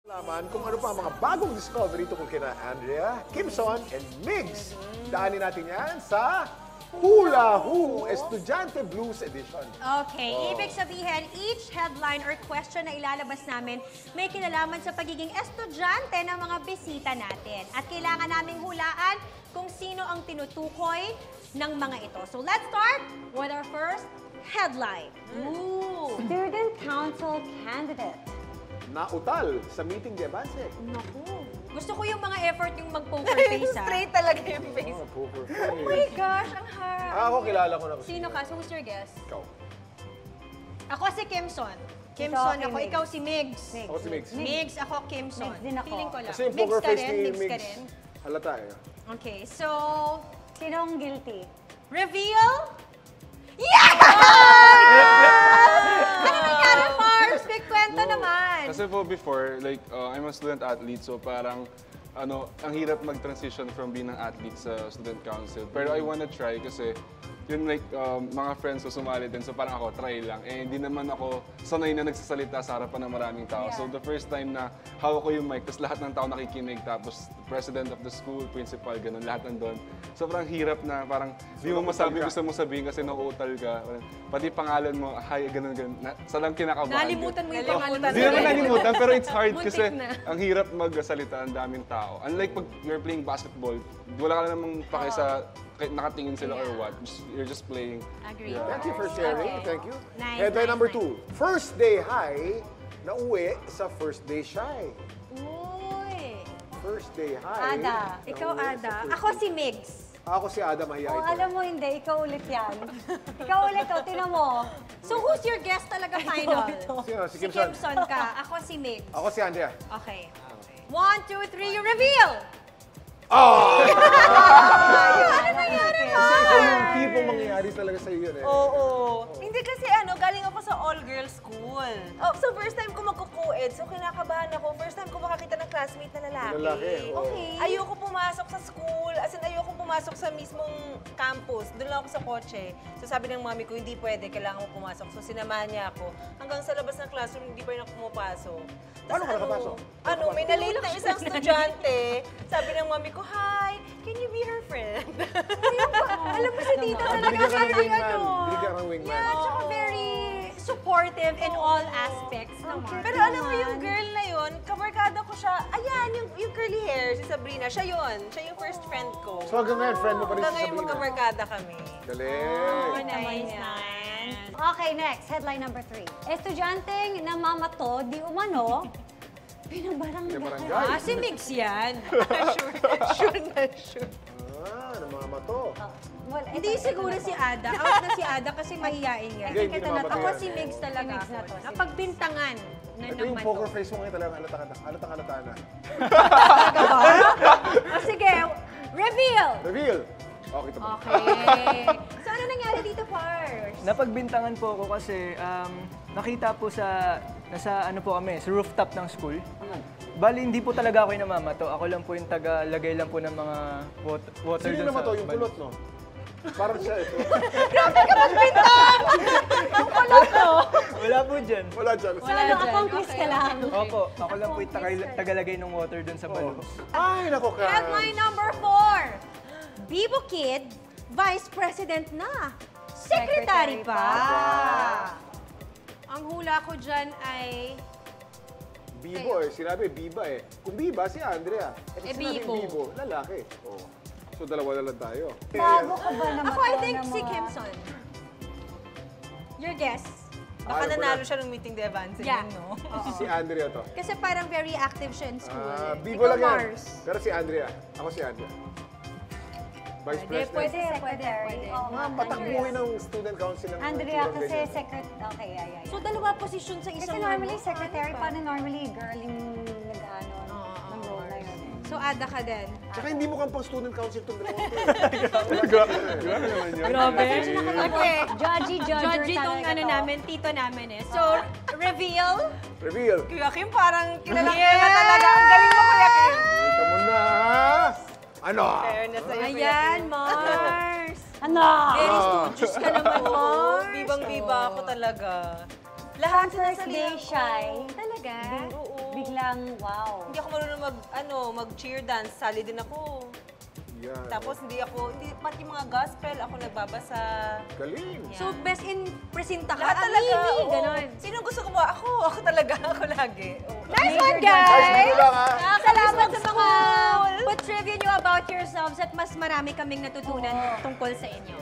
Laman kung ano pa ang mga bagong discovery tungkol kina Andrea, Kimson, and Migs. Daanin natin yan sa Hula Who Estudyante Blues Edition. Okay, ibig sabihin, each headline or question na ilalabas namin may kinalaman sa pagiging estudyante ng mga bisita natin. At kailangan naming hulaan kung sino ang tinutukoy ng mga ito. So let's start with our first headline. Ooh. Student Council candidate. Nautal sa meeting de Avance. Naku. Gusto ko yung mga effort yung mag-poker face, ha? Straight talaga yung face. Oh, poker Oh face. my gosh, ang harap. Ako, kilala ko na. Sino ka? So, who's your guess? Ikaw. Ako si Kimson. Kimson Ito, ako. Migs. Ikaw si Migs. Ako si Migs. Migs, ako Kimson. Migs din ako. Feeling ko lang. Kasi yung Migs poker ka face rin, ni Migs ka Migs, rin. halata eh. Okay, so, Sinong guilty? reveal? Yeah! Ano nangyari, Mars? Big kwento naman. Kasi po before, like, I'm a student athlete, so parang, ang hirap mag-transition from being an athlete sa student council. Pero I wanna try kasi, yun like, mga friends ko sumali din, so parang ako, try lang. Eh, hindi naman ako sanay na nagsasalita sa harapan ng maraming tao. So the first time na hawak ko yung mic, tapos lahat ng tao nakikinig, tapos president of the school, principal, ganun, lahat nandun. Sobrang hirap na parang di mo masabi gusto mo sabihin kasi nauutal ka. Pati pangalan mo, hi, ganun, ganun. Salang kinakabahan. Nalimutan mo yung pangalan. Hindi naman nalimutan, pero it's hard Muntik kasi na. ang hirap magsalita, ang daming tao. Unlike pag you're playing basketball, wala ka namang pake sa kahit nakatingin sila or what. You're just playing. Agree. Thank you for sharing. Okay. Thank you. Nice, Headline nice, number nice. 2. First day high na uwi sa first day shy. Uy. First day high. Ada. Ikaw, na uwi sa Ada. first Ako day. si Migs. Ako si Ada Mahiya Oh, ito. alam mo hindi, ikaw ulit yan. Ikaw ulit, oh, tinan mo. So, who's your guest talaga final? Sino? Si Si Kimson. Kimson ka. Ako si Migs. Ako si Andrea. Okay. 1, 2, 3, you reveal! Ano nangyari mo? Kasi ikaw yung tipong mangyayari talaga sa'yo yun eh. Oo. Hindi kasi galing ako sa all-girls school. Oh, so first time ko magko-co-ed, so kinakabahan ako. First time ko makakita ng classmate na lalaki. Lalaki, oo. Okay. Ayoko pumasok sa school, as in ayoko pumasok sa mismong campus. Doon lang ako sa kotse. So sabi ng mami ko, hindi pwede, kailangan mo pumasok. So sinamahan niya ako. Hanggang sa labas ng classroom, hindi pa rin ako pumapasok. Paano ka nakapasok? May nalate na isang estudyante. Sabi ng mami ko, hi, can you be her friend? Alam mo si Tita talaga Binigyan ka ng very wingman. Binigyan ka ng wingman. Yeah, tsaka very supportive in all aspects naman. Pero alam mo yung girl na yun, kabarkada ko siya. Ayan, yung curly hair, si Sabrina, siya yun. Siya yung first friend ko. So hanggang ngayon, friend mo pa rin Hanggang si ngayon Sabrina. magkabarkada kami. Galing. Nice, nice. Okay, next. Headline number 3. Estudyanteng namamato, di umano, pinabarangay. Pinabarangay. Si Migs yan. Sure na sure. Ng mga mato. Well, Hindi siguro si Ada. Out na si Ada kasi mahihain yan. Hindi, hindi na to. Ako namamato si yan. Migs talaga. Si Migs na to. Napagbintangan na Ito naman yung to. poker face mo ngayon talaga halata na. Sige, reveal! Reveal! Okay, ito. Okay. So ano nangyari dito, Pars? Napagbintangan po ako kasi nakita po nasa ano po kami, sa rooftop ng school. Bali, hindi po talaga ako yung namamato. Ako lang po yung taga-lagay lang po ng mga water Sino dun naman to? Yung balon. kulot, no? Parang siya ito. Wala po dyan. Wala dyan. So, ano, accomplice ka lang. Opo, ako lang po yung tagalagay ng water dun sa balloons. Ay, nako ka. Headline number 4. Bibo Kid, Vice President na. Secretary pa. Ang hula ko dyan ay... Bibo eh. Sinabi, Biba eh. Kung Biba, si Andrea. Kung sinabing Bibo. Bibo, lalaki. Oh. So, dalawa na lang tayo. Bago ka ba naman? Ako, I think si Kimson. Your guess. Baka Ayaw mo nanalo na. siya ng meeting de Avance. Yeah. Yun, no? Si Andrea to. Kasi parang very active siya in school. Bibo Ikaw, lang yan. Mars. Pero si Andrea. Ako si Andrea. Vice President. Pwede. Oo, Mga patakbuhin ng student council ng Andrea ng kasi ganyan. secretary. Okay, yeah. So, dalawa posisyon sa Kasi isang... normally, ano, secretary ano pa na normally girl yung nag-ano, ng role na yun eh. So, Ada ka din. Tsaka hindi mo kang pang student council itong dalawa to. Grabe naman yun. Grabe. Okay. Judgy Judgy tong talaga ano to. namin, tito namin eh. So, reveal. Reveal. Kuya Kim, parang kilala talaga. Ang galing mo, Kuya Kim. Kita mo na. Ano? Fairness sa'yo, Kuya Ayan, Kim. Mars. Ano? Very studious ka naman, Oo, Mars. bibang-biba ako talaga. Lahat sila First day shy. Talaga? Oo. biglang, wow. Hindi ako marunong mag-cheer dance. Sali din ako. Yan. Tapos pati mga gospel, ako nagbabasa. Galing. So, best in presenta ka, Lahat talaga. Amini, oo. ganon. Sino gusto ko ba? Ako talaga. Ako lagi. Oo. Nice one, Nice guys! mo lang, ha? Salamat sa mga pag-trivia nyo about yourselves at mas marami kaming natutunan tungkol sa inyo.